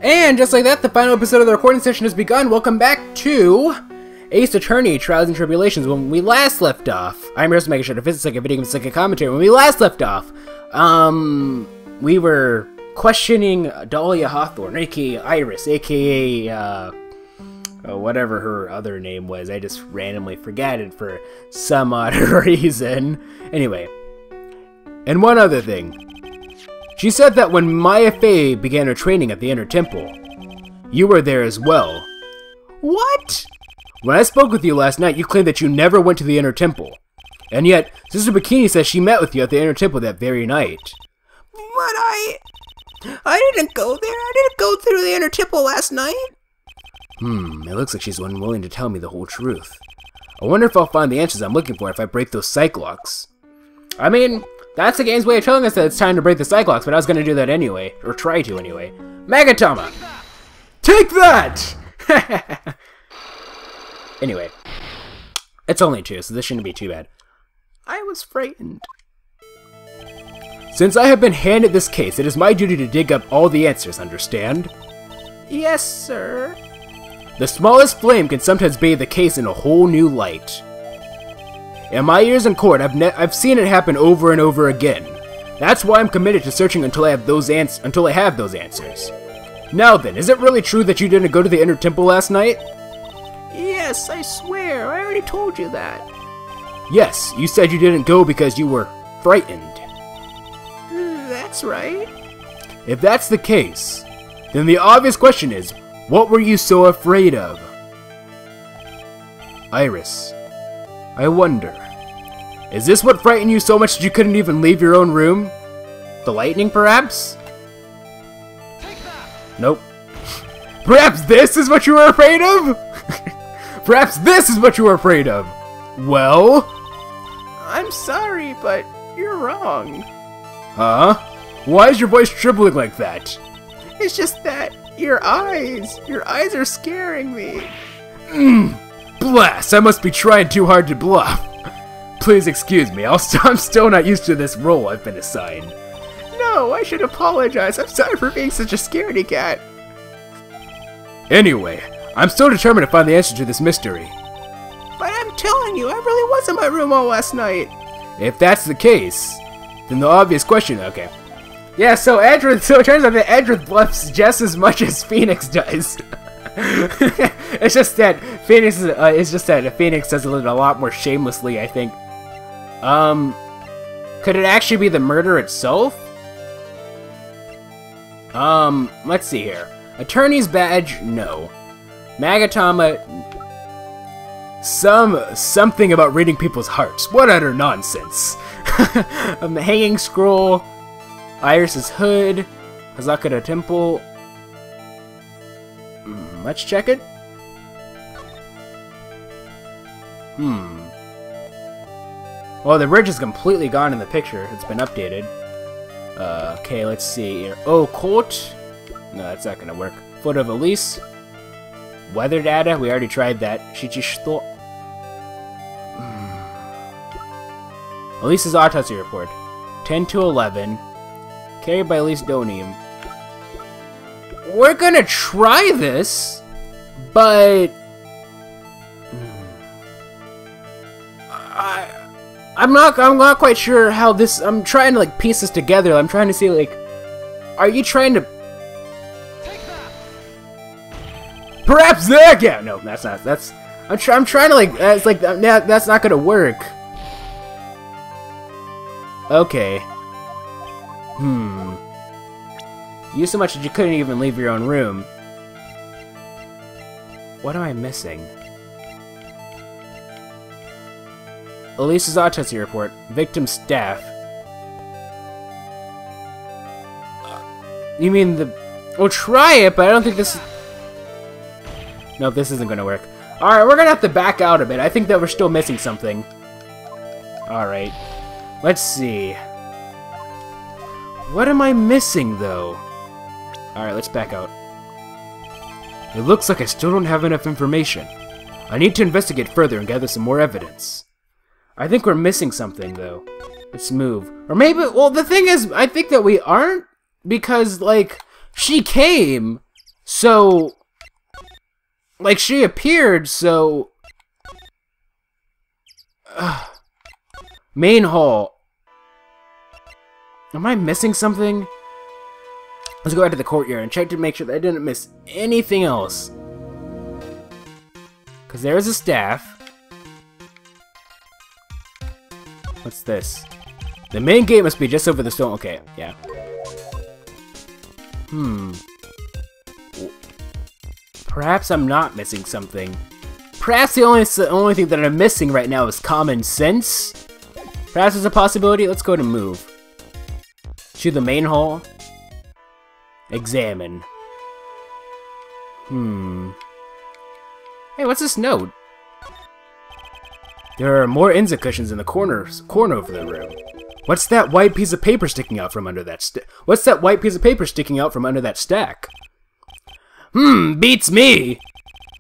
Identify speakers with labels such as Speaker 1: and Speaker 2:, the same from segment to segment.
Speaker 1: And just like that, the final episode of the recording session has begun. Welcome back to Ace Attorney, Trials and Tribulations. When we last left off, I'm your host, MegaShadowFist. It's like a video game, it's like a commentary. When we last left off, we were questioning Dahlia Hawthorne, aka Iris, aka, whatever her other name was. I just randomly forgot it for some odd reason. Anyway, and one other thing. She said that when Maya Fey began her training at the Inner Temple, you were there as well. What? When I spoke with you last night, you claimed that you never went to the Inner Temple. And yet, Sister Bikini says she met with you at the Inner Temple that very night.
Speaker 2: But I didn't go there. I didn't go through the Inner Temple last night.
Speaker 1: It looks like she's unwilling to tell me the whole truth. I wonder if I'll find the answers I'm looking for if I break those psych locks. I mean, that's the game's way of telling us that it's time to break the psych locks, but I was gonna do that anyway. Or try to anyway. Magatama! Take that! Anyway. It's only 2, so this shouldn't be too bad.
Speaker 2: I was frightened.
Speaker 1: Since I have been handed this case, it is my duty to dig up all the answers, understand?
Speaker 2: Yes, sir.
Speaker 1: The smallest flame can sometimes bathe the case in a whole new light. In my years in court, I've seen it happen over and over again. That's why I'm committed to searching until I have those answers. Now then, is it really true that you didn't go to the Inner Temple last night?
Speaker 2: Yes, I swear. I already told you that.
Speaker 1: Yes, you said you didn't go because you were frightened.
Speaker 2: That's right.
Speaker 1: If that's the case, then the obvious question is, what were you so afraid of? Iris, I wonder, is this what frightened you so much that you couldn't even leave your own room? The lightning, perhaps? Nope. Perhaps this is what you were afraid of? Perhaps this is what you were afraid of. Well?
Speaker 2: I'm sorry, but you're wrong.
Speaker 1: Huh? Why is your voice trembling like that?
Speaker 2: It's just that your eyes are scaring me.
Speaker 1: Blast! I must be trying too hard to bluff. Please excuse me, I'm still not used to this role I've been assigned.
Speaker 2: No, I should apologize. I'm sorry for being such a scaredy cat.
Speaker 1: Anyway, I'm still determined to find the answer to this mystery.
Speaker 2: But I'm telling you, I really was in my room all last night.
Speaker 1: If that's the case, then the obvious question, okay. Yeah, so it turns out that Edrith bluffs just as much as Phoenix does. It's just that Phoenix does it a lot more shamelessly, I think. Could it actually be the murder itself? Let's see here. Attorney's badge, no. Magatama, something about reading people's hearts. What utter nonsense. The hanging scroll, Iris's hood, Hazakura Temple. Let's check it. Well, the bridge is completely gone in the picture. It's been updated. Okay, let's see here. Oh, court. No, that's not gonna work. Foot of Elise. Weather data. We already tried that. Shichishito. Elise's autopsy report. 10 to 11. Carried by Elise Donium. We're gonna try this, but I'm not quite sure how this. I'm trying to like piece this together. I'm trying to see like, are you trying to? Perhaps that? Yeah, no, that's not. That's I'm trying to like. It's like that's not gonna work. Okay. You so much that you couldn't even leave your own room. What am I missing? Elise's autopsy report. Victim staff. You mean the... We'll try it, but I don't think this... Nope, this isn't gonna work. Alright, we're gonna have to back out a bit. I think that we're still missing something. Alright. Let's see. What am I missing, though? Alright, let's back out. It looks like I still don't have enough information. I need to investigate further and gather some more evidence. I think we're missing something, though. Let's move. Or maybe, well, the thing is, I think that we aren't, because, like, she came, So, like, she appeared, so... Main hall. Am I missing something? Let's go out to the courtyard and check to make sure that I didn't miss anything else. Because there's a staff. What's this? The main gate must be just over the stone. Okay, yeah. Perhaps I'm not missing something. Perhaps the only thing that I'm missing right now is common sense? Perhaps there's a possibility? Let's go to move. To the main hall. Examine. Hey, what's this note? There are more Inza cushions in the corner of the room. What's that white piece of paper sticking out from under that stack? Beats me!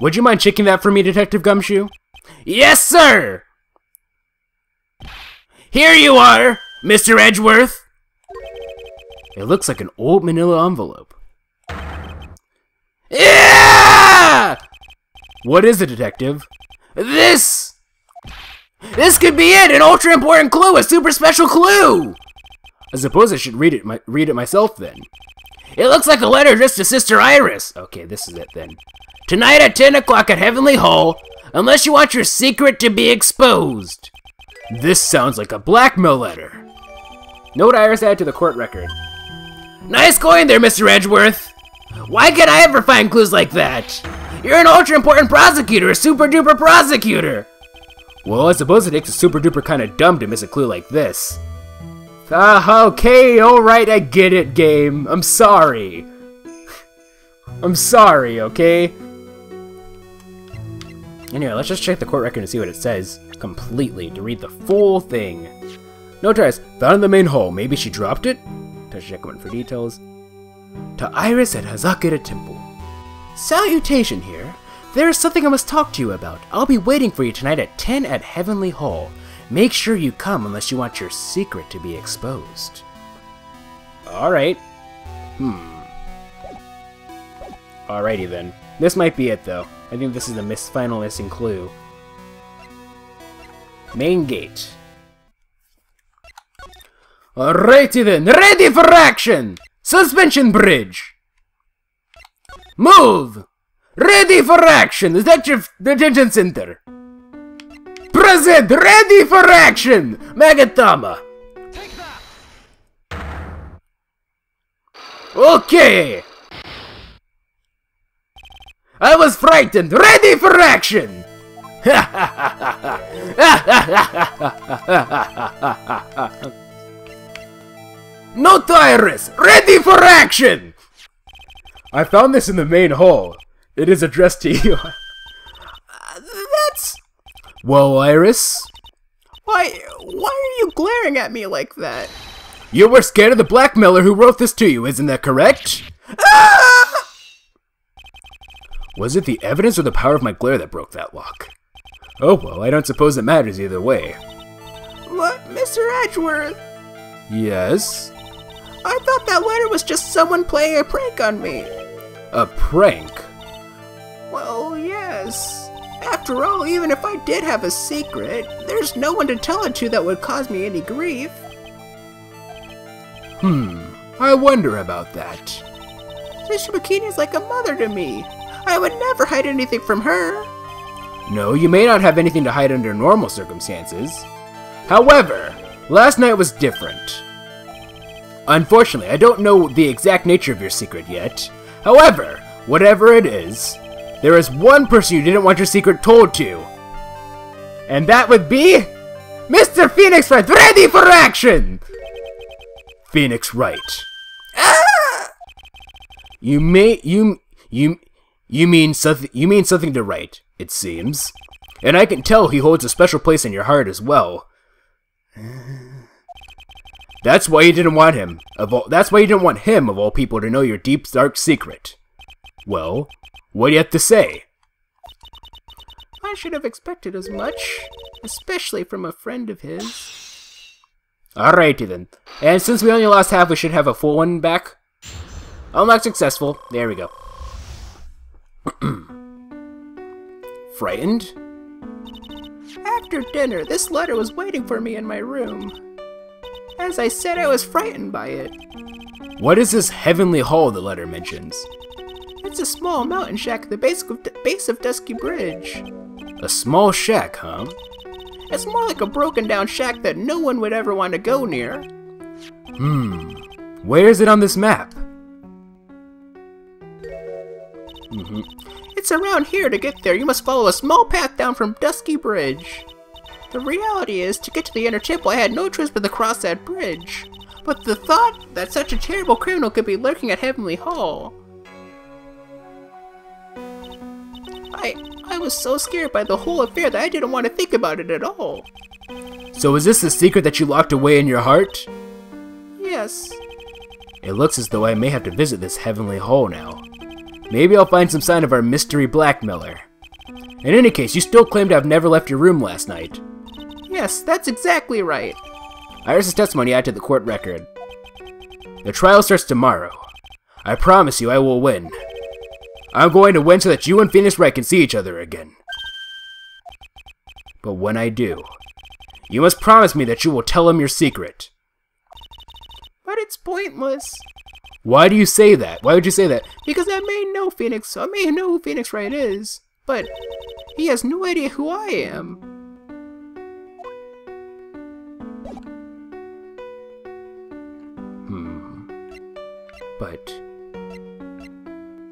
Speaker 1: Would you mind checking that for me, Detective Gumshoe? Yes, sir! Here you are, Mr. Edgeworth! It looks like an old manila envelope. Yeah! What is it, Detective? This could be it! An ultra-important clue! A super special clue! I suppose I should read it myself, then. It looks like a letter addressed to Sister Iris! Okay, this is it, then. Tonight at 10 o'clock at Heavenly Hall, unless you want your secret to be exposed. This sounds like a blackmail letter. Note Iris added to the court record. Nice going there, Mr. Edgeworth! Why can't I ever find clues like that? You're an ultra-important prosecutor, a super-duper prosecutor! Well, I suppose it takes a super-duper kind of dumb to miss a clue like this. Okay, alright, I get it, game. I'm sorry. I'm sorry, okay? Anyway, let's just check the court record and see what it says completely, to read the full thing. No tries. Found in the main hall. Maybe she dropped it? Touch check one for details. To Iris at Hazakura Temple. Salutation here. There is something I must talk to you about. I'll be waiting for you tonight at 10 at Heavenly Hall. Make sure you come unless you want your secret to be exposed. Alright. Alrighty then. This might be it though. I think this is the final missing clue. Main gate. Alrighty then. Ready for action! Suspension bridge! Move! Ready for action! Detective Detention Center! Present! Ready for action! Magatama! Take that! Okay! I was frightened! Ready for action! No Iris! Ready for action! I found this in the main hall. It is addressed to you.
Speaker 2: That's...
Speaker 1: Well, Iris?
Speaker 2: Why are you glaring at me like that?
Speaker 1: You were scared of the blackmailer who wrote this to you, isn't that correct?
Speaker 2: Ah!
Speaker 1: Was it the evidence or the power of my glare that broke that lock? Oh well, I don't suppose it matters either way.
Speaker 2: What, Mr. Edgeworth?
Speaker 1: Yes?
Speaker 2: I thought that letter was just someone playing a prank on me.
Speaker 1: A prank?
Speaker 2: Well, yes. After all, even if I did have a secret, there's no one to tell it to that would cause me any grief.
Speaker 1: I wonder about that.
Speaker 2: Sister Bikini is like a mother to me. I would never hide anything from her.
Speaker 1: No, you may not have anything to hide under normal circumstances. However, last night was different. Unfortunately, I don't know the exact nature of your secret yet. However, whatever it is, there is one person you didn't want your secret told to. And that would be... Mr. Phoenix Wright, ready for action! Phoenix Wright.
Speaker 2: Ah!
Speaker 1: You mean something to Wright, it seems. And I can tell he holds a special place in your heart as well. That's why you didn't want him. That's why you didn't want him, of all people, to know your deep, dark secret. Well, what do you have to say?
Speaker 2: I should have expected as much, especially from a friend of his.
Speaker 1: Alrighty then. And since we only lost half, we should have a full one back. Unlock successful. There we go. Frightened?
Speaker 2: After dinner, this letter was waiting for me in my room. As I said, I was frightened by it.
Speaker 1: What is this heavenly hall the letter mentions?
Speaker 2: It's a small mountain shack at the base of Dusky Bridge.
Speaker 1: A small shack, huh?
Speaker 2: It's more like a broken down shack that no one would ever want to go near.
Speaker 1: Where is it on this map?
Speaker 2: It's around here. To get there, you must follow a small path down from Dusky Bridge. The reality is, to get to the inner temple, I had no choice but to cross that bridge. But the thought that such a terrible criminal could be lurking at Heavenly Hall. I was so scared by the whole affair that I didn't want to think about it at all.
Speaker 1: So is this the secret that you locked away in your heart?
Speaker 2: Yes.
Speaker 1: It looks as though I may have to visit this heavenly hall now. Maybe I'll find some sign of our mystery blackmailer. In any case, you still claim to have never left your room last night.
Speaker 2: Yes, that's exactly right.
Speaker 1: Iris' testimony added to the court record. The trial starts tomorrow. I promise you I will win. I'm going to win so that you and Phoenix Wright can see each other again. But when I do, you must promise me that you will tell him your secret.
Speaker 2: But it's pointless.
Speaker 1: Why do you say that? Why would you say that?
Speaker 2: Because I may know who Phoenix Wright is, but he has no idea who I am.
Speaker 1: But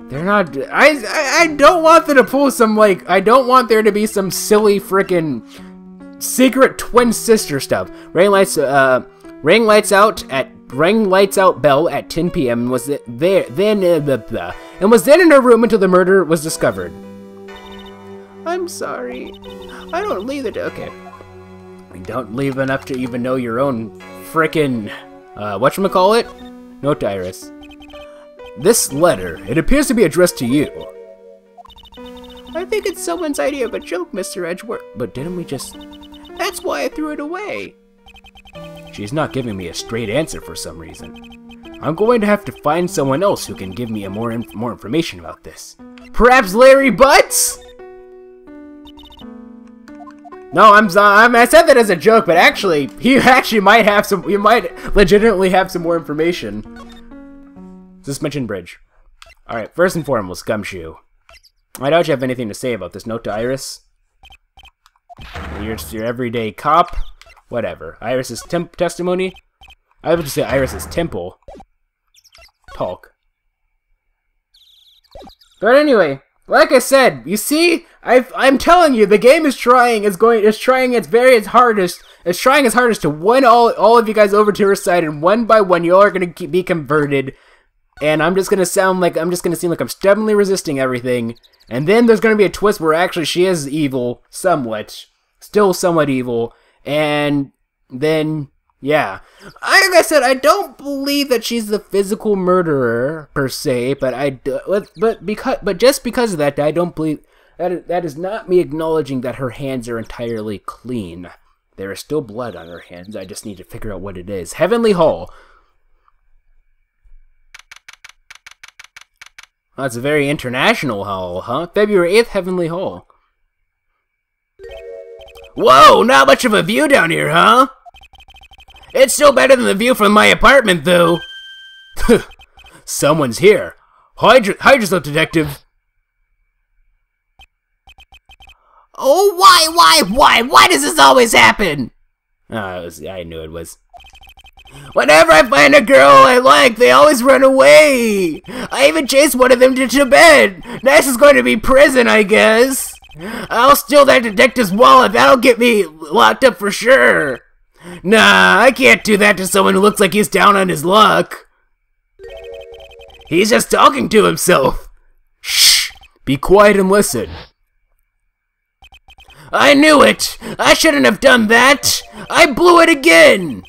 Speaker 1: they're not. I don't want them to pull some I don't want there to be some silly frickin' secret twin sister stuff. Ring lights out bell at 10 p.m. and was then in her room until the murder was discovered.
Speaker 2: I'm sorry. I don't leave it. Okay.
Speaker 1: We don't leave enough to even know your own frickin' whatchamacallit? Note to Iris. This letter, it appears to be addressed to you.
Speaker 2: I think it's someone's idea of a joke, Mr. Edgeworth.
Speaker 1: But didn't we just...
Speaker 2: That's why I threw it away.
Speaker 1: She's not giving me a straight answer for some reason. I'm going to have to find someone else who can give me more information about this. Perhaps Larry Butts? No, I said that as a joke, but actually, he might have some. He might legitimately have some more information. Just mention bridge. All right, first and foremost, Gumshoe. I doubt you have anything to say about this. Note to Iris. You're just your everyday cop. Whatever. Iris's testimony. I would just say Iris's temple. Talk. But anyway, like I said, you see, I'm telling you, the game is trying its hardest to win all of you guys over to her side, and one by one, you all are gonna be converted. And I'm just gonna seem like I'm stubbornly resisting everything. And then there's gonna be a twist where actually she is evil, still somewhat evil. And then, yeah. Like I said, I don't believe that she's the physical murderer per se, but just because of that, I don't believe that is not me acknowledging that her hands are entirely clean. There is still blood on her hands. I just need to figure out what it is. Heavenly Hall. Well, that's a very international hall, huh? February 8th, Heavenly Hall. Whoa, not much of a view down here, huh? It's still better than the view from my apartment, though. Someone's here. Hide yourself, detective.
Speaker 2: Oh, why does this always happen?
Speaker 1: I knew it was. Whenever I find a girl I like, they always run away. I even chased one of them to Tibet. Next is going to be prison, I guess. I'll steal that detective's wallet. That'll get me locked up for sure. Nah, I can't do that to someone who looks like he's down on his luck. He's just talking to himself. Shh! Be quiet and listen. I knew it! I shouldn't have done that! I blew it again!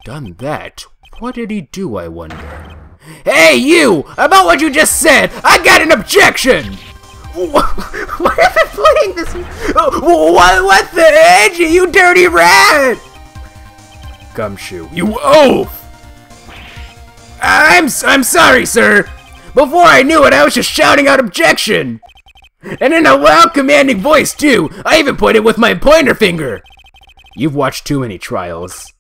Speaker 1: Done that? What did he do, I wonder? Hey, you! About what you just said! I got an objection!
Speaker 2: Why have I playing this?
Speaker 1: What the edge, you dirty rat! Gumshoe, you oaf! I'm sorry, sir! Before I knew it, I was just shouting out objection! And in a loud, commanding voice, too! I even pointed with my pointer finger! You've watched too many trials.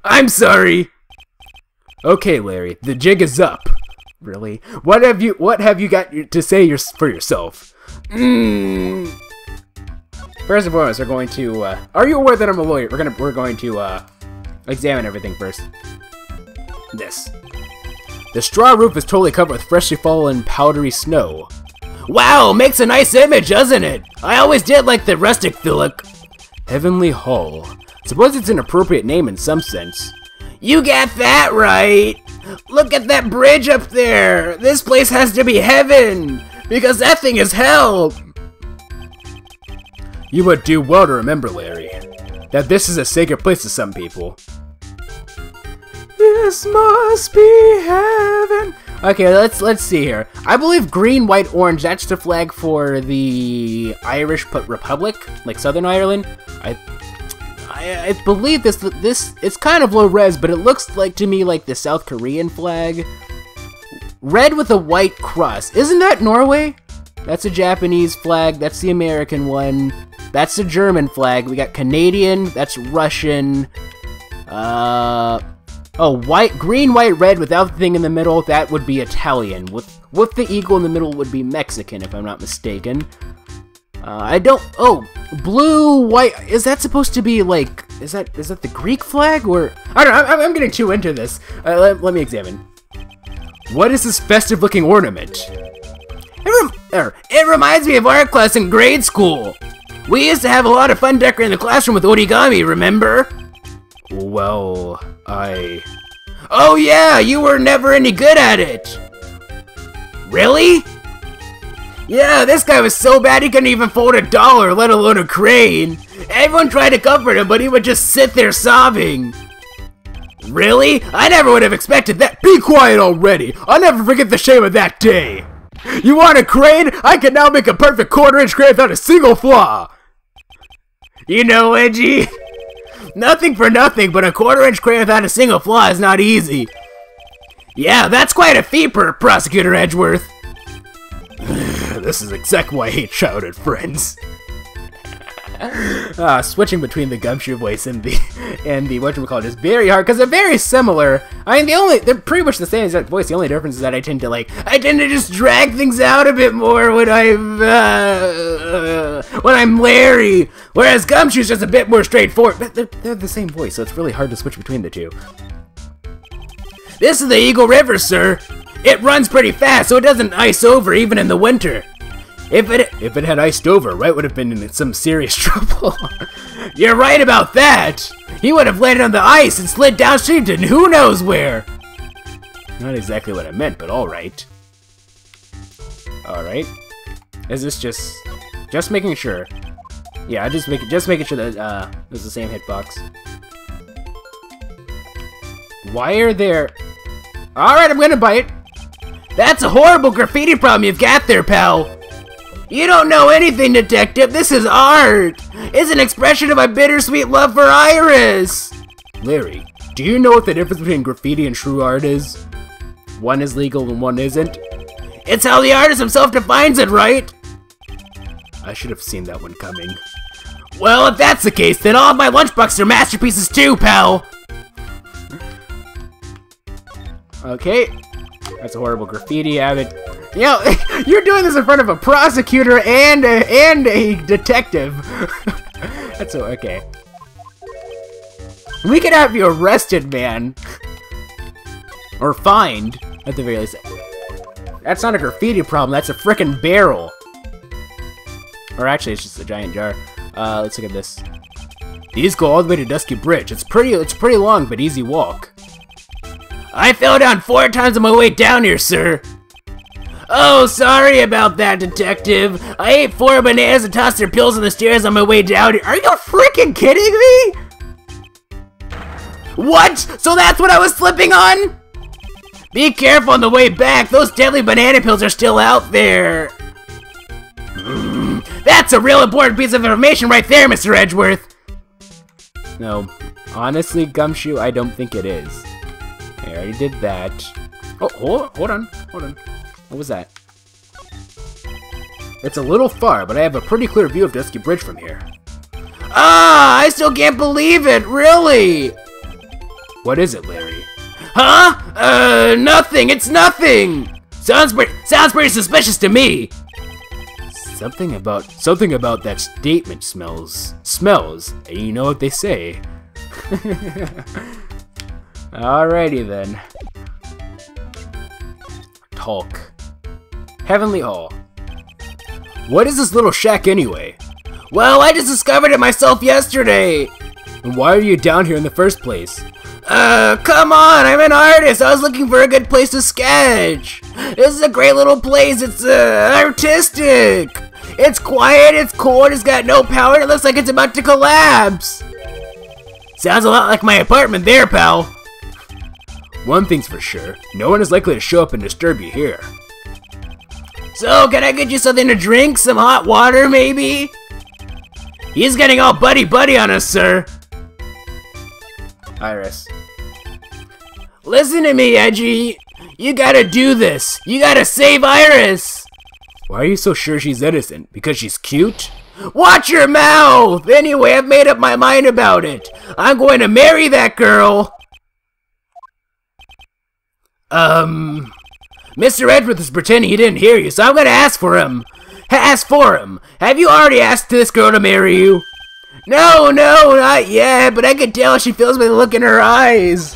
Speaker 1: I'm sorry! Okay, Larry, the jig is up. Really? What have you got to say for yourself? First and foremost, we're going to, are you aware that I'm a lawyer? We're going to, examine everything first. This. The straw roof is totally covered with freshly fallen powdery snow. Wow, makes a nice image, doesn't it? I always did like the rustic look. Heavenly Hall. Suppose it's an appropriate name in some sense. You got that right! Look at that bridge up there! This place has to be heaven! Because that thing is hell! You would do well to remember, Larry, that this is a sacred place to some people. This must be heaven! Okay, let's see here. I believe green, white, orange, that's the flag for the Irish Republic, like Southern Ireland. I believe this it's kind of low res, but it looks like to me like the South Korean flag. Red with a white cross. Isn't that Norway? That's a Japanese flag. That's the American one. That's the German flag. We got Canadian. That's Russian. Oh, green, white, red without the thing in the middle. That would be Italian. With the eagle in the middle would be Mexican, if I'm not mistaken. Oh, blue, white, is that supposed to be like, is that the Greek flag, or, I don't know, I'm getting too into this. Let me examine. What is this festive looking ornament? It reminds me of art class in grade school. We used to have a lot of fun decorating the classroom with origami, remember? Well, Oh yeah, you were never any good at it. Really? Yeah, this guy was so bad he couldn't even fold $1, let alone a crane. Everyone tried to comfort him, but he would just sit there sobbing. Really? I never would have expected that. Be quiet already! I'll never forget the shame of that day. You want a crane? I can now make a perfect quarter-inch crane without a single flaw. You know, Edgy, nothing for nothing, but a quarter-inch crane without a single flaw is not easy. Yeah, that's quite a feat, Prosecutor Edgeworth. This is exactly why I hate childhood friends. Switching between the Gumshoe voice and the whatchamacallit is very hard because they're very similar. I mean, they're pretty much the same exact voice. The only difference is that I tend to just drag things out a bit more when I'm Larry, whereas Gumshoe's just a bit more straightforward. But they're the same voice, so it's really hard to switch between the two. This is the Eagle River, sir. It runs pretty fast, so it doesn't ice over even in the winter. If it had iced over, Wright would have been in some serious trouble. You're right about that! He would have landed on the ice and slid downstream to who knows where! Not exactly what I meant, but alright. Alright. Is this just making sure? Yeah, just making sure that it's the same hitbox. Why are there... Alright, I'm gonna bite. That's a horrible graffiti problem you've got there, pal. You don't know anything, detective. This is art. It's an expression of my bittersweet love for Iris. Larry, do you know what the difference between graffiti and true art is? One is legal and one isn't. It's how the artist himself defines it, right? I should have seen that one coming. Well, if that's the case, then all of my lunchboxes are masterpieces too, pal. Okay. That's a horrible graffiti habit. You know, you're doing this in front of a prosecutor and a detective. That's okay. We could have you arrested, man. Or fined, at the very least. That's not a graffiti problem, that's a frickin' barrel. Or actually, it's just a giant jar. Let's look at this. These go all the way to Dusky Bridge. It's pretty long, but easy walk. I fell down 4 times on my way down here, sir. Oh, sorry about that, detective. I ate 4 bananas and tossed their pills on the stairs on my way down here. Are you freaking kidding me? What? So that's what I was slipping on? Be careful on the way back. Those deadly banana pills are still out there. That's a real important piece of information right there, Mr. Edgeworth. No, honestly, Gumshoe, I don't think it is. I already did that. Oh, hold on. What was that? It's a little far, but I have a pretty clear view of Dusky Bridge from here.
Speaker 2: Ah, I still can't believe it, really!
Speaker 1: What is it, Larry?
Speaker 2: Huh? Nothing, it's nothing! Sounds pretty suspicious to me!
Speaker 1: Something about that statement smells, and you know what they say. Alrighty then. Talk. Heavenly Hall. What is this little shack anyway?
Speaker 2: Well, I just discovered it myself yesterday!
Speaker 1: And why are you down here in the first place?
Speaker 2: Come on, I'm an artist! I was looking for a good place to sketch! This is a great little place, it's, artistic! It's quiet, it's cool, it's got no power, and it looks like it's about to collapse! Sounds a lot like my apartment there, pal!
Speaker 1: One thing's for sure, no one is likely to show up and disturb you here.
Speaker 2: So, can I get you something to drink? Some hot water, maybe? He's getting all buddy-buddy on us, sir!
Speaker 1: Iris.
Speaker 2: Listen to me, Edgy! You gotta do this! You gotta save Iris!
Speaker 1: Why are you so sure she's innocent? Because she's cute?
Speaker 2: Watch your mouth! Anyway, I've made up my mind about it! I'm going to marry that girl! Mr. Edgeworth is pretending he didn't hear you, so I'm gonna ask for him! Have you already asked this girl to marry you? No, not yet, but I can tell she feels by the look in her eyes.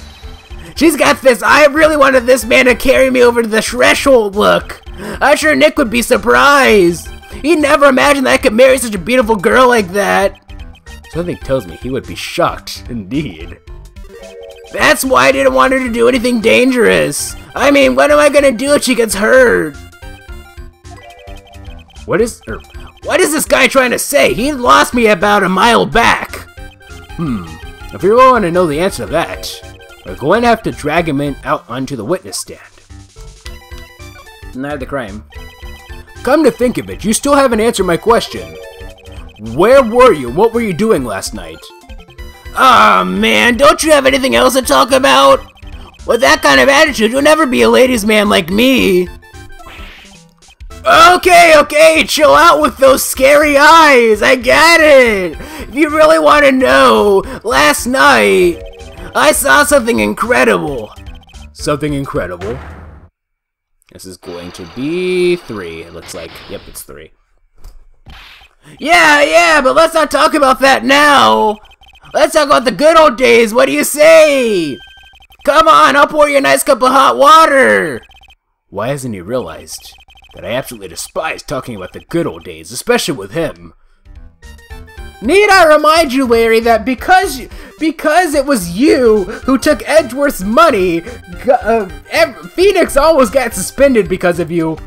Speaker 2: She's got this, I really wanted this man to carry me over to the threshold look. I'm sure Nick would be surprised. He'd never imagined that I could marry such a beautiful girl like that.
Speaker 1: Something tells me he would be shocked, indeed.
Speaker 2: That's why I didn't want her to do anything dangerous. I mean, what am I gonna do if she gets hurt? What is this guy trying to say? He lost me about a mile back.
Speaker 1: If you're willing to know the answer to that, we're going to have to drag him out onto the witness stand. Deny the crime. Come to think of it, you still haven't answered my question. Where were you? What were you doing last night?
Speaker 2: Aw, man, don't you have anything else to talk about? With that kind of attitude, you'll never be a ladies' man like me. Okay, chill out with those scary eyes, I get it! If you really want to know, last night, I saw something incredible.
Speaker 1: Something incredible? This is going to be 3, it looks like. Yep, it's 3.
Speaker 2: Yeah, but let's not talk about that now! Let's talk about the good old days, what do you say? Come on, I'll pour you a nice cup of hot water!
Speaker 1: Why hasn't he realized that I absolutely despise talking about the good old days, especially with him?
Speaker 2: Need I remind you, Larry, that because it was you who took Edgeworth's money, Phoenix almost got suspended because of you.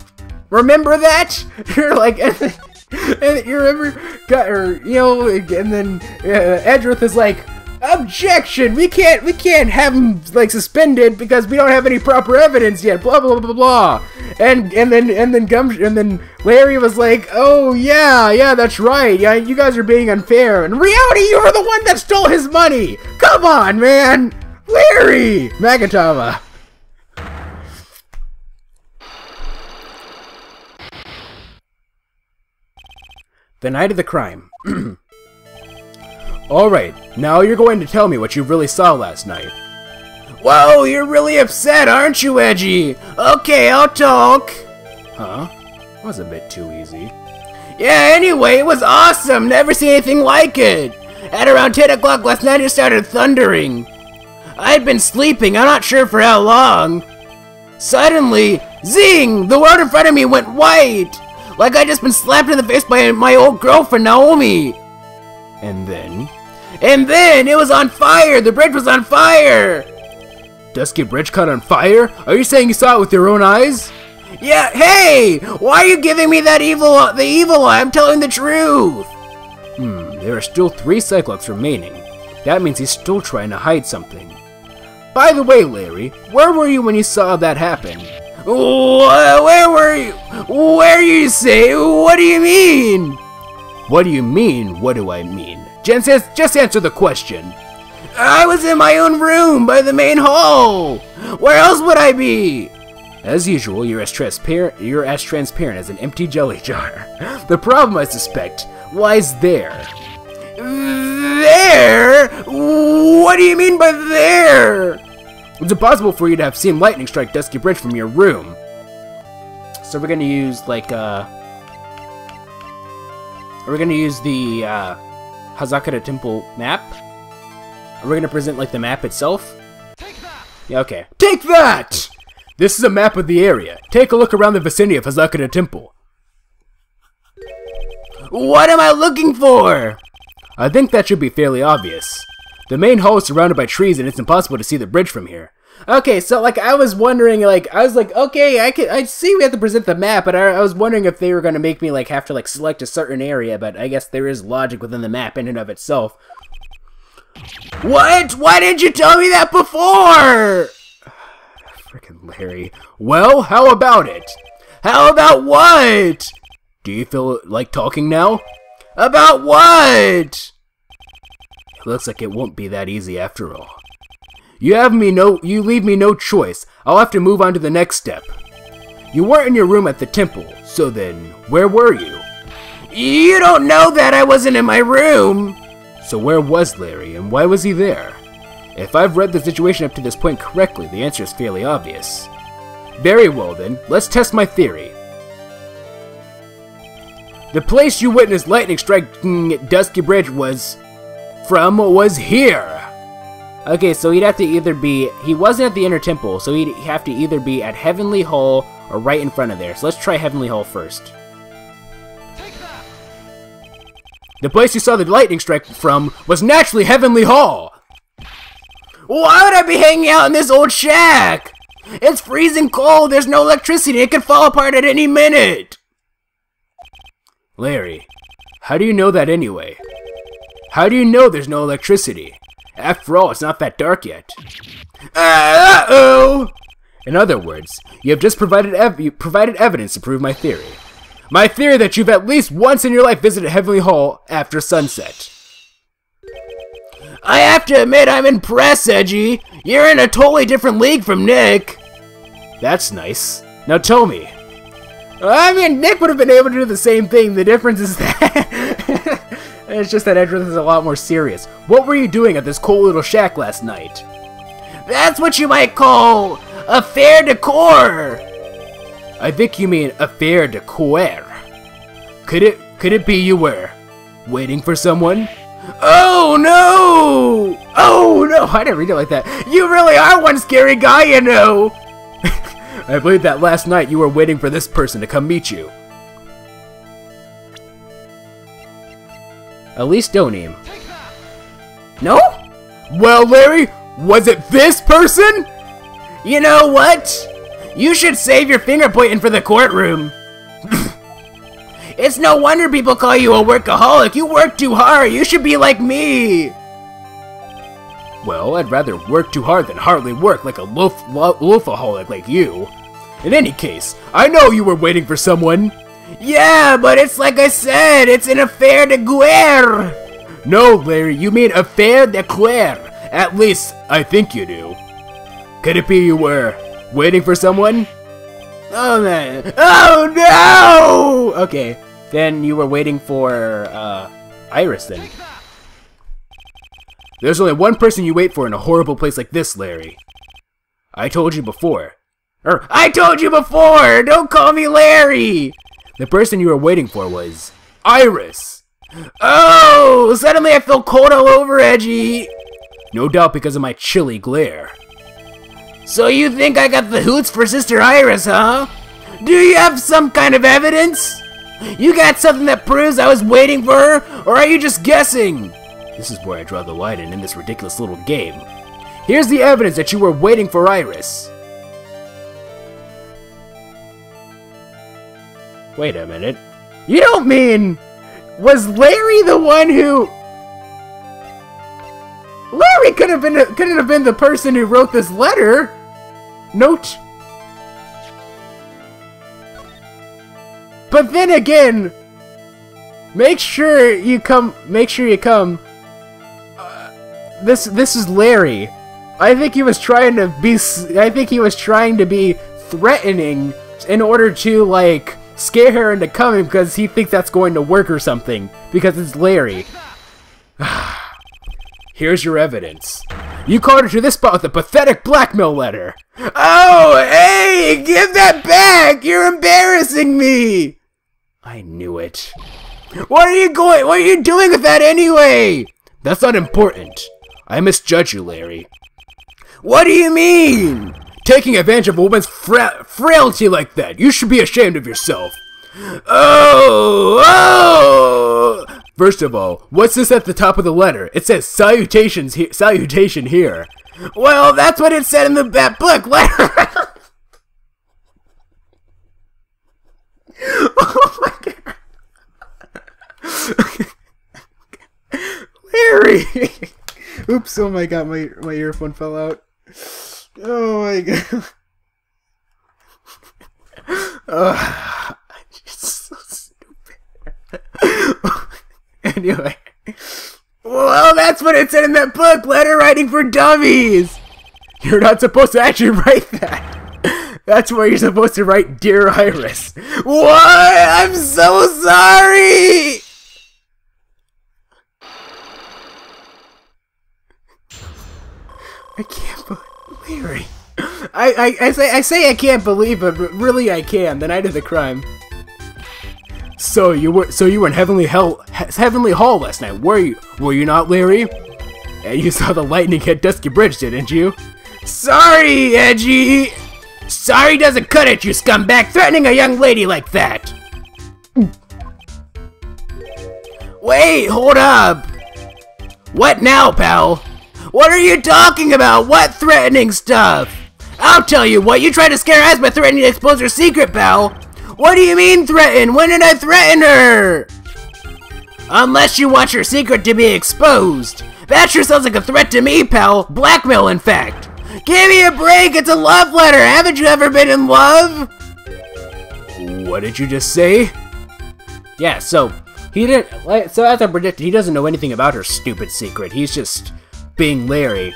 Speaker 2: Remember that? You're like, and you remember, and then Edgeworth is like, objection! We can't have him like suspended because we don't have any proper evidence yet. Blah blah blah blah. And then Larry was like, oh yeah, that's right. Yeah, you guys are being unfair. In reality, you were the one that stole his money. Come on, man, Larry. Magatama.
Speaker 1: The night of the crime. Alright, now you're going to tell me what you really saw last night.
Speaker 2: Whoa, you're really upset, aren't you, Edgy? Okay, I'll talk.
Speaker 1: Huh? That was a bit too easy.
Speaker 2: Yeah, anyway, it was awesome. Never seen anything like it. At around 10 o'clock last night, it started thundering. I had been sleeping, I'm not sure for how long. Suddenly, zing! The world in front of me went white. Like I'd just been slapped in the face by my old girlfriend, Naomi.
Speaker 1: And then?
Speaker 2: And then, it was on fire! The bridge was on fire!
Speaker 1: Dusky Bridge caught on fire? Are you saying you saw it with your own eyes?
Speaker 2: Yeah, hey! Why are you giving me the evil eye? I'm telling the truth!
Speaker 1: There are still 3 Cyclops remaining. That means he's still trying to hide something. By the way, Larry, where were you when you saw that happen?
Speaker 2: Where were you? Where you say? What do you mean?
Speaker 1: What do you mean, what do I mean? Just answer the question.
Speaker 2: I was in my own room by the main hall. Where else would I be?
Speaker 1: As usual, you're as transparent as an empty jelly jar. The problem, I suspect, lies there.
Speaker 2: There? What do you mean by there?
Speaker 1: It's impossible for you to have seen lightning strike Dusky Bridge from your room. So we're gonna use, like, we're gonna use the, Hazakura Temple map. Are we gonna present, like, the map itself?
Speaker 2: Take that!
Speaker 1: Yeah, okay. Take that! This is a map of the area. Take a look around the vicinity of Hazakura Temple.
Speaker 2: What am I looking for?
Speaker 1: I think that should be fairly obvious. The main hall is surrounded by trees and it's impossible to see the bridge from here. Okay, so, like, I was wondering, like, okay, I see we have to present the map, but I was wondering if they were gonna make me, like, have to, like, select a certain area, but I guess there is logic within the map in and of itself.
Speaker 2: What? Why didn't you tell me that before?
Speaker 1: Frickin' Larry. Well, how about it?
Speaker 2: How about what?
Speaker 1: Do you feel like talking now?
Speaker 2: About what?
Speaker 1: It looks like it won't be that easy after all. You leave me no choice. I'll have to move on to the next step. You weren't in your room at the temple, so then, where were you?
Speaker 2: You don't know that I wasn't in my room.
Speaker 1: So where was Larry, and why was he there? If I've read the situation up to this point correctly, the answer is fairly obvious. Very well then, let's test my theory. The place you witnessed lightning striking Dusky Bridge was here. Okay, so he'd have to either be... He wasn't at the Inner Temple, so he'd have to either be at Heavenly Hall or right in front of there. So let's try Heavenly Hall first.
Speaker 2: Take that.
Speaker 1: The place you saw the lightning strike from was naturally Heavenly Hall!
Speaker 2: Why would I be hanging out in this old shack? It's freezing cold, there's no electricity, it could fall apart at any minute!
Speaker 1: Larry, how do you know that anyway? How do you know there's no electricity? After all, it's not that dark yet.
Speaker 2: Uh-oh!
Speaker 1: In other words, you have just provided evidence to prove my theory. My theory that you've at least once in your life visited Heavenly Hall after sunset.
Speaker 2: I have to admit I'm impressed, Edgy. You're in a totally different league from Nick.
Speaker 1: That's nice. Now tell me. I mean, Nick would have been able to do the same thing. The difference is that... It's just that Edgeworth is a lot more serious. What were you doing at this cool little shack last night?
Speaker 2: That's what you might call a fair decor.
Speaker 1: I think you mean a fair decor. Could it be you were waiting for someone?
Speaker 2: Oh no!
Speaker 1: Oh no! I didn't read it like that.
Speaker 2: You really are one scary guy, you know.
Speaker 1: I believe that last night you were waiting for this person to come meet you. At least don't aim.
Speaker 2: No?
Speaker 1: Well, Larry, was it this person?
Speaker 2: You know what? You should save your finger pointing for the courtroom. It's no wonder people call you a workaholic. You work too hard. You should be like me.
Speaker 1: Well, I'd rather work too hard than hardly work like a loafaholic like you. In any case, I know you were waiting for someone.
Speaker 2: Yeah, but it's like I said, it's an affair de guerre.
Speaker 1: No, Larry, you mean affair de guerre. At least, I think you do. Could it be you were waiting for someone?
Speaker 2: Oh, man. Oh, no!
Speaker 1: Okay, then you were waiting for, Iris, then. There's only one person you wait for in a horrible place like this, Larry. I told you before.
Speaker 2: I told you before! Don't call me Larry!
Speaker 1: The person you were waiting for was Iris!
Speaker 2: Oh! Suddenly I feel cold all over, Edgy!
Speaker 1: No doubt because of my chilly glare.
Speaker 2: So you think I got the hoots for Sister Iris, huh? Do you have some kind of evidence? You got something that proves I was waiting for her, or are you just guessing?
Speaker 1: This is where I draw the line in this ridiculous little game. Here's the evidence that you were waiting for Iris. Wait a minute. You don't mean... Was Larry the one who... Larry couldn't have been the person who wrote this letter. Note. But then again, make sure you come. This is Larry. I think he was trying to be threatening in order to, like, scare her into coming because he thinks that's going to work or something. Because it's Larry. Here's your evidence. You called her to this spot with a pathetic blackmail letter. Oh, hey! Give that back! You're embarrassing me! I knew it. What are you doing with that anyway? That's not important. I misjudged you, Larry. What do you mean? Taking advantage of a woman's frailty like that. You should be ashamed of yourself. Oh! First of all, what's this at the top of the letter? It says salutation here. Well, that's what it said in that book letter. Oh my god. Larry! Oops, oh my god, my earphone fell out. Oh my god. It's so stupid. Anyway. Well, that's what it said in that book, Letter Writing for Dummies! You're not supposed to actually write that. That's where you're supposed to write Dear Iris. What? I'm so sorry! I can't believe Larry. I say I can't believe it, but really I can. The night of the crime. So you were in Heavenly Hall last night, were you? Were you not, Larry? And you saw the lightning hit Dusky Bridge, didn't you? Sorry, Edgy. Sorry doesn't cut it, you scumbag, threatening a young lady like that. Wait, hold up. What now, pal? What are you talking about? What threatening stuff? I'll tell you what, you tried to scare us by threatening to expose her secret, pal. What do you mean threaten? When did I threaten her? Unless you want your secret to be exposed. That sure sounds like a threat to me, pal. Blackmail, in fact. Give me a break, it's a love letter. Haven't you ever been in love? What did you just say? Yeah, so he didn't, so as I predicted, he doesn't know anything about her stupid secret. He's just being Larry.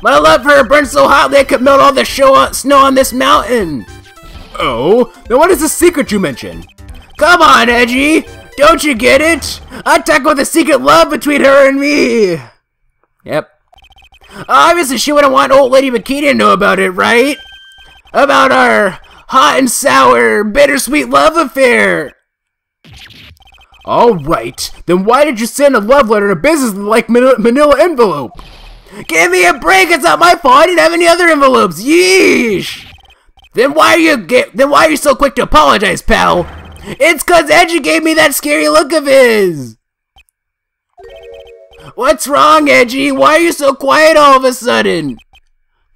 Speaker 1: My love for her burned so hotly I could melt all the snow on this mountain. Oh, then what is the secret you mentioned? Come on, Edgy! Don't you get it? I talk about the secret love between her and me! Yep. Obviously she wouldn't want old Lady Bikini to know about it, right? About our hot and sour, bittersweet love affair! Alright, then why did you send a love letter in a business-like manila envelope? Give me a break, it's not my fault, I didn't have any other envelopes, yeesh! Then why are you so quick to apologize, pal? It's 'cause Edgy gave me that scary look of his! What's wrong, Edgy? Why are you so quiet all of a sudden?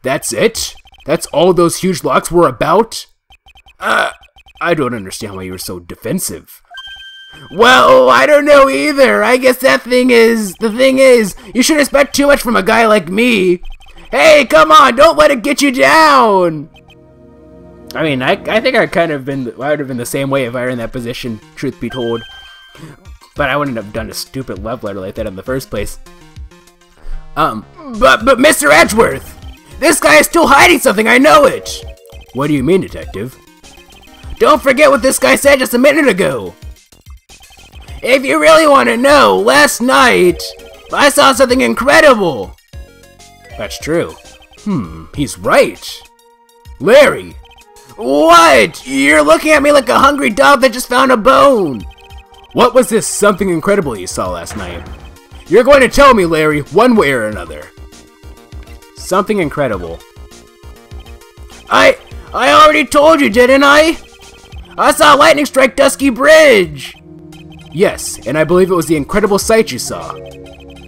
Speaker 1: That's it? That's all those huge locks were about? I don't understand why you were so defensive. Well, I don't know either. I guess the thing is, you shouldn't expect too much from a guy like me. Hey, come on, don't let it get you down! I mean, I think I would have been the same way if I were in that position, truth be told. But I wouldn't have done a stupid love letter like that in the first place. But Mr. Edgeworth! This guy is still hiding something, I know it! What do you mean, detective? Don't forget what this guy said just a minute ago! If you really want to know, last night, I saw something incredible! That's true. He's right. Larry! What? You're looking at me like a hungry dog that just found a bone! What was this something incredible you saw last night? You're going to tell me, Larry, one way or another. Something incredible. I already told you, didn't I? I saw lightning strike Dusky Bridge! Yes, and I believe it was the incredible sight you saw.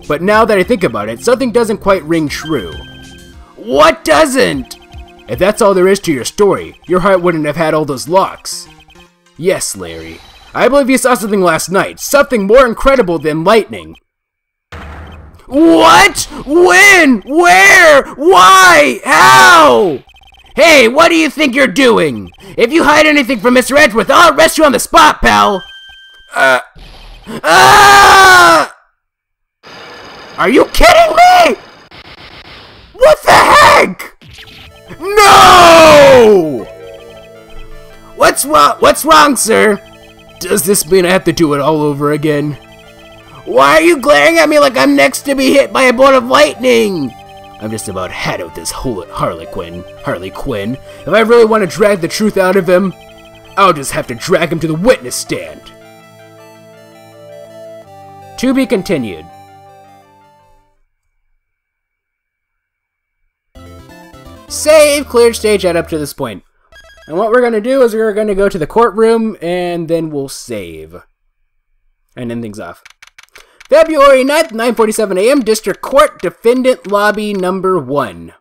Speaker 1: But now that I think about it, something doesn't quite ring true. What doesn't? If that's all there is to your story, your heart wouldn't have had all those locks. Yes, Larry. I believe you saw something last night. Something more incredible than lightning. What? When? Where? Why? How? Hey, what do you think you're doing? If you hide anything from Mr. Edgeworth, I'll arrest you on the spot, pal. Are you kidding me? What the heck? No! What's wrong? What's wrong, sir? Does this mean I have to do it all over again? Why are you glaring at me like I'm next to be hit by a bolt of lightning? I'm just about had out this whole Harley Quinn. If I really want to drag the truth out of him, I'll just have to drag him to the witness stand. To be continued. Save, cleared stage out up to this point. And what we're going to do is we're going to go to the courtroom, and then we'll save. And end things off. February 9th, 9:47 a.m., District Court, Defendant Lobby Number 1.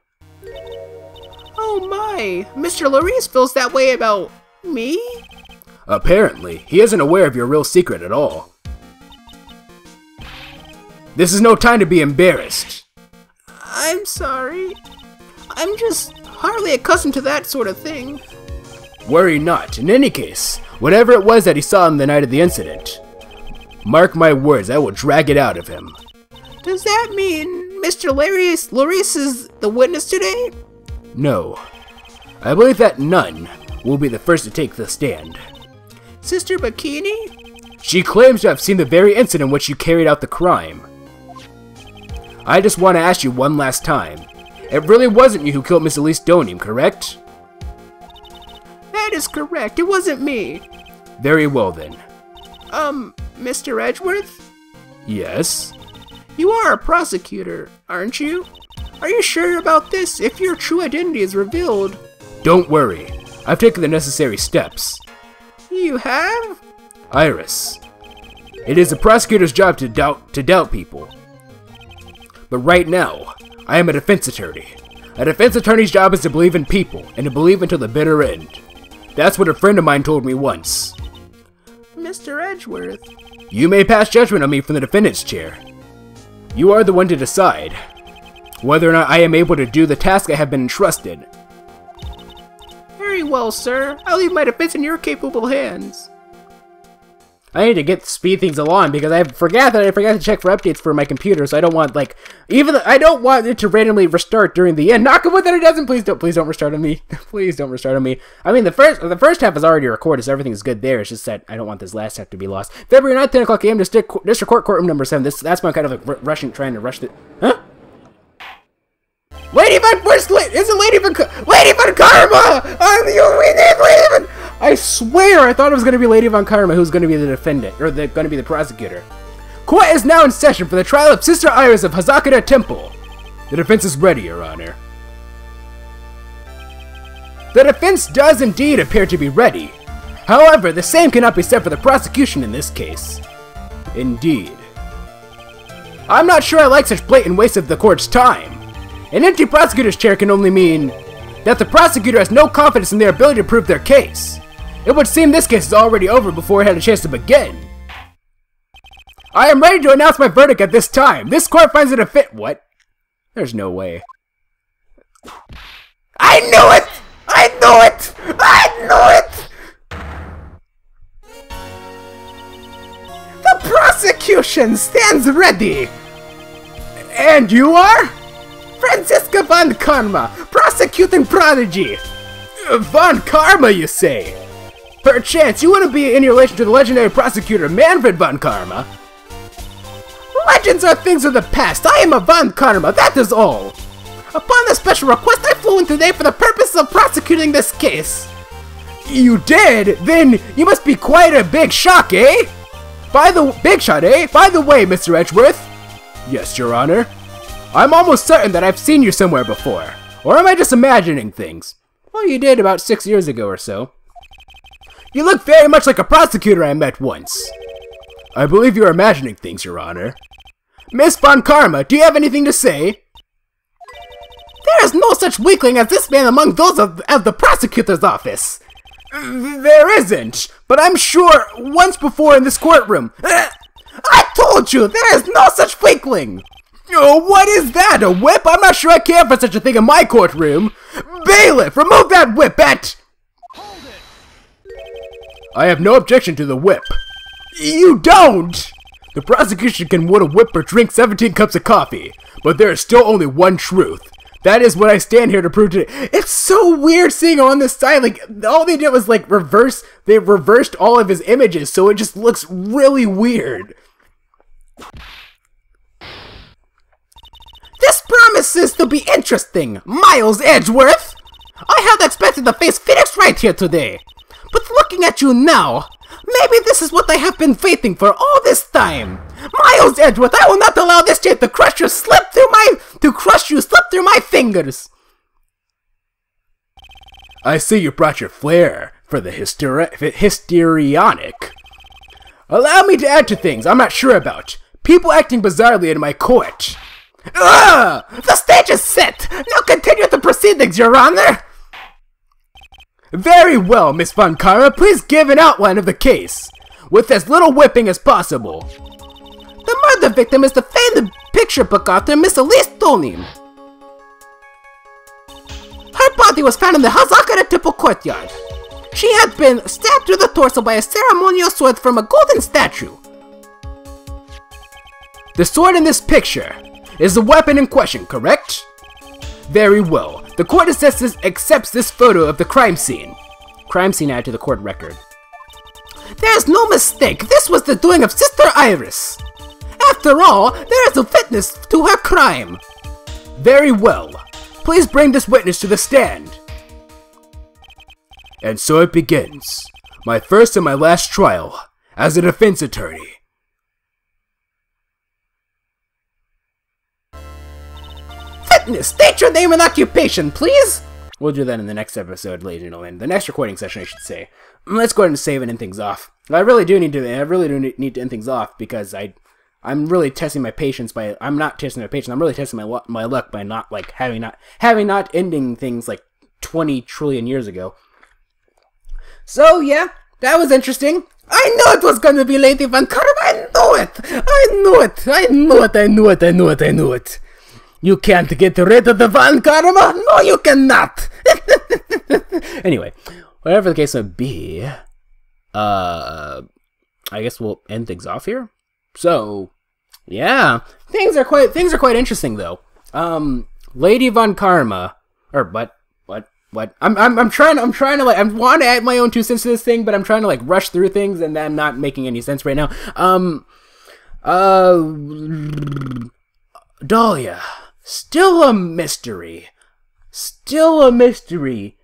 Speaker 2: Oh my, Mr. Larice feels that way about me?
Speaker 1: Apparently, he isn't aware of your real secret at all. This is no time to be embarrassed.
Speaker 2: I'm sorry. I'm just hardly accustomed to that sort of thing.
Speaker 1: Worry not. In any case, whatever it was that he saw on the night of the incident, mark my words, I will drag it out of him.
Speaker 2: Does that mean Mr. Larice is the witness today?
Speaker 1: No. I believe that none will be the first to take the stand.
Speaker 2: Sister Bikini?
Speaker 1: She claims to have seen the very incident in which you carried out the crime. I just want to ask you one last time. It really wasn't you who killed Miss Elise Donium, correct?
Speaker 2: That is correct. It wasn't me.
Speaker 1: Very well then.
Speaker 2: Mr. Edgeworth?
Speaker 1: Yes?
Speaker 2: You are a prosecutor, aren't you? Are you sure about this if your true identity is revealed?
Speaker 1: Don't worry. I've taken the necessary steps.
Speaker 2: You have?
Speaker 1: Iris. It is the prosecutor's job to doubt people. But right now, I am a defense attorney. A defense attorney's job is to believe in people, and to believe until the bitter end. That's what a friend of mine told me once.
Speaker 2: Mr. Edgeworth.
Speaker 1: You may pass judgment on me from the defendant's chair. You are the one to decide whether or not I am able to do the task I have been entrusted.
Speaker 2: Very well, sir. I'll leave my defense in your capable hands.
Speaker 1: I need to speed things along because I forgot to check for updates for my computer, so I don't want I don't want it to randomly restart during the end. Knock on wood that it doesn't. Please don't restart on me. Please don't restart on me. I mean the first half is already recorded, so everything's good there. It's just that I don't want this last half to be lost. February 9th, 10 o'clock a.m. District Court Courtroom Number 7. That's my kind of trying to rush it. Huh? Lady Von Karma! I'm the only Lady Von. I swear I thought it was going to be Lady Von Karma who's going to be the defendant, or going to be the prosecutor. Court is now in session for the trial of Sister Iris of Hazakura Temple. The defense is ready, Your Honor. The defense does indeed appear to be ready. However, the same cannot be said for the prosecution in this case. Indeed. I'm not sure I like such blatant waste of the court's time. An empty prosecutor's chair can only mean that the prosecutor has no confidence in their ability to prove their case. It would seem this case is already over before it had a chance to begin. I am ready to announce my verdict at this time. This court finds it a fit. What? There's no way. I knew it! I knew it! I knew it! The prosecution stands ready! And you are? Franziska Von Karma, prosecuting prodigy! Von Karma, you say? Perchance you wouldn't be in relation to the legendary prosecutor Manfred Von Karma? Legends are things of the past. I am a Von Karma, that is all. Upon the special request, I flew in today for the purpose of prosecuting this case. You did? Then you must be quite a big shock, eh? By the way, Mr. Edgeworth. Yes, Your Honor. I'm almost certain that I've seen you somewhere before. Or am I just imagining things? Well, you did about 6 years ago or so. You look very much like a prosecutor I met once. I believe you're imagining things, Your Honor. Miss Von Karma, do you have anything to say? There is no such weakling as this man among those of the prosecutor's office. There isn't, but I'm sure once before in this courtroom. I told you, there is no such weakling. Oh, what is that, a whip? I'm not sure I care for such a thing in my courtroom. Bailiff, remove that whip at... Hold it. I have no objection to the whip. You don't! The prosecution can would a whip or drink 17 cups of coffee, but there is still only one truth. That is what I stand here to prove today. It's so weird seeing him on this side. Like, all they did was, like, they reversed all of his images, so it just looks really weird.
Speaker 2: This promises to be interesting, Miles Edgeworth! I had expected to face Phoenix Wright here today. But looking at you now, maybe this is what I have been waiting for all this time. Miles Edgeworth, I will not allow this chain to crush you slip through my fingers.
Speaker 1: I see you brought your flair for the histrionic. Allow me to add to things I'm not sure about. People acting bizarrely in my court.
Speaker 2: Ugh! The stage is set! Now continue the proceedings, Your Honor!
Speaker 1: Very well, Miss Von Karma, please give an outline of the case, with as little whipping as possible.
Speaker 2: The murder victim is the famed picture book author Miss Elise Tonim. Her body was found in the Hazakara Temple courtyard. She had been stabbed through the torso by a ceremonial sword from a golden statue.
Speaker 1: The sword in this picture is the weapon in question, correct? Very well. The court accepts this photo of the crime scene. Crime scene added to the court record.
Speaker 2: There's no mistake. This was the doing of Sister Iris. After all, there is a witness to her crime.
Speaker 1: Very well. Please bring this witness to the stand. And so it begins. My first and my last trial as a defense attorney.
Speaker 2: Witness, state your name and occupation, please!
Speaker 1: We'll do that in the next episode, ladies and gentlemen. The next recording session, I should say. Let's go ahead and save and end things off. I really do need to end things off because I'm really testing my patience by. I'm not testing my patience. I'm really testing my luck by not like having not ending things like 20 trillion years ago. So yeah, that was interesting.
Speaker 2: I knew it was gonna be Lady Von Karma. I knew it.
Speaker 1: You can't get rid of the Von Karma?
Speaker 2: No, you cannot!
Speaker 1: Anyway, whatever the case may be, I guess we'll end things off here. So, yeah, things are quite interesting though. Lady Von Karma, or what? I'm trying to like, I want to add my own 2 cents to this thing, but I'm trying to like rush through things, and I'm not making any sense right now. Dahlia. Still a mystery.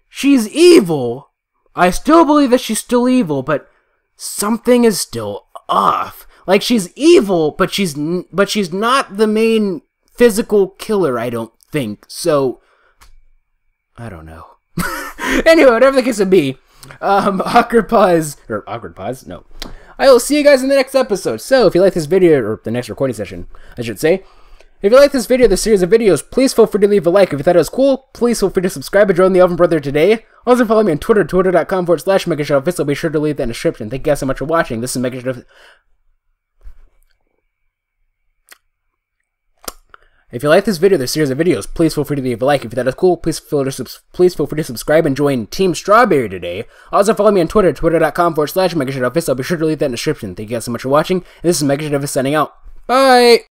Speaker 1: She's evil. I still believe that she's still evil, but something is still off. Like, she's evil, but she's not the main physical killer, I don't think. So, I don't know. Anyway, whatever the case may be, awkward pause. No. I will see you guys in the next episode. So, if you like this video, or the next recording session, I should say, if you like this video, this series of videos, please feel free to leave a like. If you thought it was cool, please feel free to subscribe and join the Elven Brother today. Also follow me on Twitter, twitter.com/MegaShadowFist. I'll be sure to leave that in the description. Thank you guys so much for watching. This is MegaShadowFist. If you like this video, this series of videos, please feel free to leave a like. If you thought it was cool, please feel free to subscribe and join Team Strawberry today. Also follow me on Twitter, twitter.com/MegaShadowFist. I'll be sure to leave that in the description. Thank you guys so much for watching. And this is MegaShadowFist signing out. Bye!